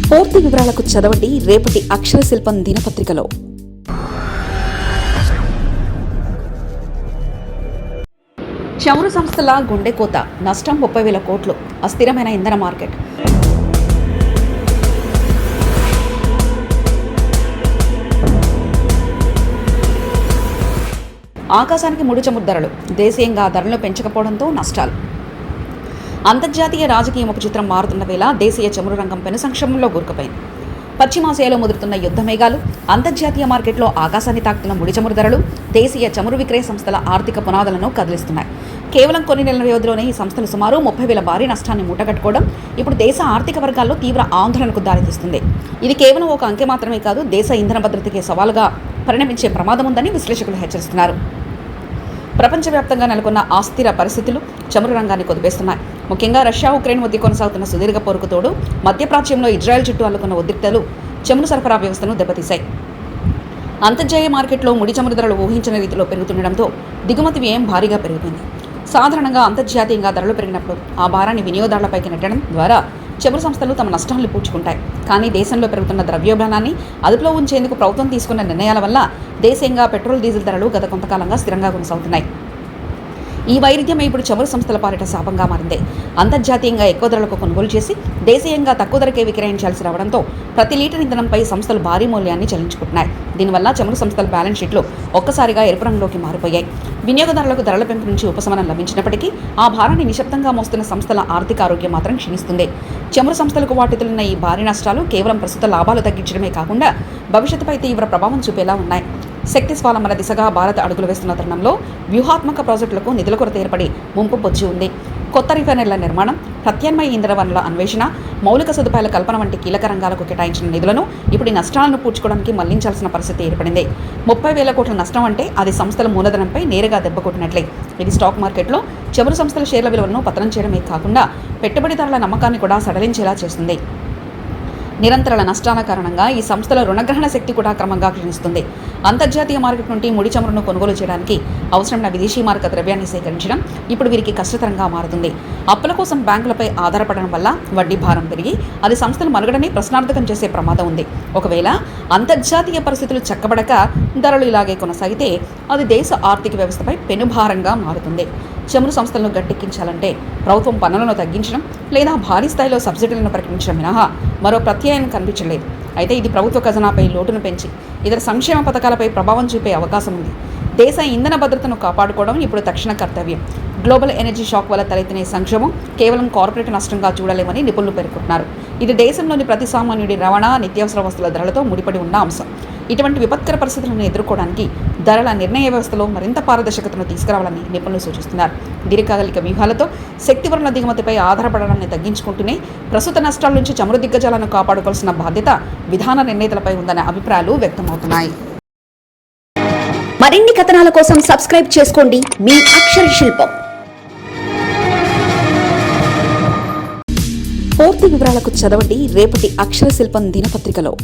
పూర్తి వివరాలకు చదవండి రేపటి అక్షర శిల్పం దినపత్రికలో. చమురు సంస్థల గుండెకోత, నష్టం 30,000 కోట్లు. అస్థిరమైన ఇంధన మార్కెట్. ఆకాశానికి ముడి చమురు ధరలు. దేశీయంగా ధరలు పెంచకపోవడంతో నష్టాలు. అంతర్జాతీయ రాజకీయ ముఖ చిత్రం మారుతున్న వేళ దేశీయ చమురు రంగం పెను సంక్షోభంలో కూరుకుపోయింది. పశ్చిమాసియాలో ముదురుతున్న యుద్ధ మేఘాలు, అంతర్జాతీయ మార్కెట్లో ఆకాశాన్ని తాకుతున్న ముడి చమురు ధరలు దేశీయ చమురు విక్రయ సంస్థల ఆర్థిక పునాదులను కదిలిస్తున్నాయి. కేవలం కొన్ని నెలల వ్యవధిలోనే ఈ సంస్థలు సుమారు 30,000 భారీ నష్టాన్ని మూటగట్టుకోవడం ఇప్పుడు దేశ ఆర్థిక వర్గాల్లో తీవ్ర ఆందోళనకు దారితీస్తుంది. ఇది కేవలం ఒక అంకె మాత్రమే కాదు, దేశ ఇంధన భద్రతకే సవాలుగా పరిణమించే ప్రమాదం ఉందని విశ్లేషకులు హెచ్చరిస్తున్నారు. ప్రపంచవ్యాప్తంగా నెలకొన్న అస్థిర పరిస్థితులు చమురు రంగాన్ని కుదిపేస్తున్నాయి. ముఖ్యంగా రష్యా ఉక్రెయిన్ మధ్య కొనసాగుతున్న సుదీర్ఘ పోరుకు తోడు మధ్యప్రాచ్యంలో ఇజ్రాయెల్ చుట్టూ అల్లుకున్న ఉద్రిక్తలు చమురు సరఫరా వ్యవస్థను దెబ్బతీశాయి. అంతర్జాతీయ మార్కెట్లో ముడి చమురు ధరలు ఊహించిన రీతిలో పెరుగుతుండటంతో దిగుమతి వ్యయం భారీగా పెరిగిపోయింది. సాధారణంగా అంతర్జాతీయంగా ధరలు పెరిగినప్పుడు ఆ భారాన్ని వినియోగదారులపైకి నెట్టడం ద్వారా చమురు సంస్థలు తమ నష్టాలను పూడ్చుకుంటాయి. కానీ దేశంలో పెరుగుతున్న ద్రవ్యోల్బణాన్ని అదుపులో ఉంచేందుకు ప్రభుత్వం తీసుకున్న నిర్ణయాల వల్ల దేశీయంగా పెట్రోల్, డీజిల్ ధరలు గత కొంతకాలంగా స్థిరంగా కొనసాగుతున్నాయి. ఈ వైరుధ్యం ఇప్పుడు చమురు సంస్థల పాలిట శాపంగా మారింది. అంతర్జాతీయంగా ఎక్కువ ధరలకు కొనుగోలు చేసి దేశీయంగా తక్కువ ధరకే విక్రయించాల్సి రావడంతో ప్రతి లీటర్ ఇంధనంపై సంస్థలు భారీ మూల్యాన్ని చెల్లించుకుంటున్నాయి. దీనివల్ల చమురు సంస్థల బ్యాలెన్స్ షీట్లు ఒక్కసారిగా ఎరుపు రంగులోకి మారిపోయాయి. వినియోగదారులకు ధరల పెంపు నుంచి ఉపశమనం లభించినప్పటికీ ఆ భారాన్ని నిశ్శబ్దంగా మోస్తున్న సంస్థల ఆర్థిక ఆరోగ్యం మాత్రం క్షీణిస్తుంది. చమురు సంస్థలకు వాటిల్లున్న ఈ భారీ నష్టాలు కేవలం ప్రస్తుత లాభాలు తగ్గించడమే కాకుండా భవిష్యత్తుపై తీవ్ర ప్రభావం చూపేలా ఉన్నాయి. శక్తి స్వావలంబన దిశగా భారత్ అడుగులు వేస్తున్న తరుణంలో వ్యూహాత్మక ప్రాజెక్టులకు నిధుల కొరత ఏర్పడి ముంపు పొంచి ఉంది. కొత్త రిఫైనరీల నిర్మాణం, ప్రత్యామ్నాయ ఇంధన వనరుల అన్వేషణ, మౌలిక సదుపాయాల కల్పన వంటి కీలక రంగాలకు కేటాయించిన నిధులను ఇప్పుడు ఈ నష్టాలను పూడ్చుకోవడానికి మళ్లించాల్సిన పరిస్థితి ఏర్పడింది. 30,000 కోట్ల నష్టం అంటే అది సంస్థల మూలధనంపై నేరుగా దెబ్బకొట్టినట్లే. ఇది స్టాక్ మార్కెట్లో చమురు సంస్థల షేర్ల విలువలను పతనం చేయడమే కాకుండా పెట్టుబడిదారుల నమ్మకాన్ని కూడా సడలించేలా చేస్తుంది. నిరంతర నష్టాల కారణంగా ఈ సంస్థల రుణగ్రహణ శక్తి కూడా క్రమంగా క్షీణిస్తుంది. అంతర్జాతీయ మార్కెట్ నుండి ముడి చమురును కొనుగోలు చేయడానికి అవసరమైన విదేశీ మారక ద్రవ్యాన్ని సేకరించడం ఇప్పుడు వీరికి కష్టతరంగా మారుతుంది. అప్పుల కోసం బ్యాంకులపై ఆధారపడడం వల్ల వడ్డీ భారం పెరిగి అది సంస్థల మనుగడని ప్రశ్నార్థకం చేసే ప్రమాదం ఉంది. ఒకవేళ అంతర్జాతీయ పరిస్థితులు చక్కబడక ధరలు ఇలాగే కొనసాగితే అది దేశ ఆర్థిక వ్యవస్థపై పెనుభారంగా మారుతుంది. చమురు సంస్థలను గట్టెక్కించాలంటే ప్రభుత్వం పన్నులను తగ్గించడం లేదా భారీ స్థాయిలో సబ్సిడీలను ప్రకటించడం మినహా మరో ప్రత్యామ్నాయం కనిపించలేదు. అయితే ఇది ప్రభుత్వ ఖజానాపై లోటును పెంచి ఇతర సంక్షేమ పథకాలపై ప్రభావం చూపే అవకాశం ఉంది. దేశ ఇంధన భద్రతను కాపాడుకోవడం ఇప్పుడు తక్షణ కర్తవ్యం. గ్లోబల్ ఎనర్జీ షాక్ వల్ల తలెత్తిన సంక్షోభం కేవలం కార్పొరేట్ నష్టంగా చూడలేమని నిపుణులు పేర్కొంటున్నారు. ఇది దేశంలోని ప్రతి సామాన్యుడి రవాణా, నిత్యావసర వస్తువుల ధరలతో ముడిపడి ఉన్న అంశం. ఇటువంటి విపత్కర పరిస్థితులను ఎదుర్కోవడానికి ధరల నిర్ణయ వ్యవస్థలో మరింత పారదర్శకతను తీసుకురావాలని నిపుణులు సూచిస్తున్నారు. దీర్ఘకాలిక వ్యూహాలతో శక్తి వనరుల దిగుమతిపై ఆధారపడడాన్ని తగ్గించుకుంటూనే ప్రస్తుత నష్టాల నుంచి చమురు దిగ్గజాలను కాపాడుకోవాల్సిన బాధ్యత విధాన నిర్ణేతలపై ఉందనే అభిప్రాయాలు వ్యక్తమవుతున్నాయి. మరిన్ని కథనాల కోసం సబ్స్క్రైబ్ చేసుకోండి మీ అక్షర శిల్పం. పూర్తి వివరాలకు చదవండి రేపటి అక్షర శిల్పం దినపత్రికలో.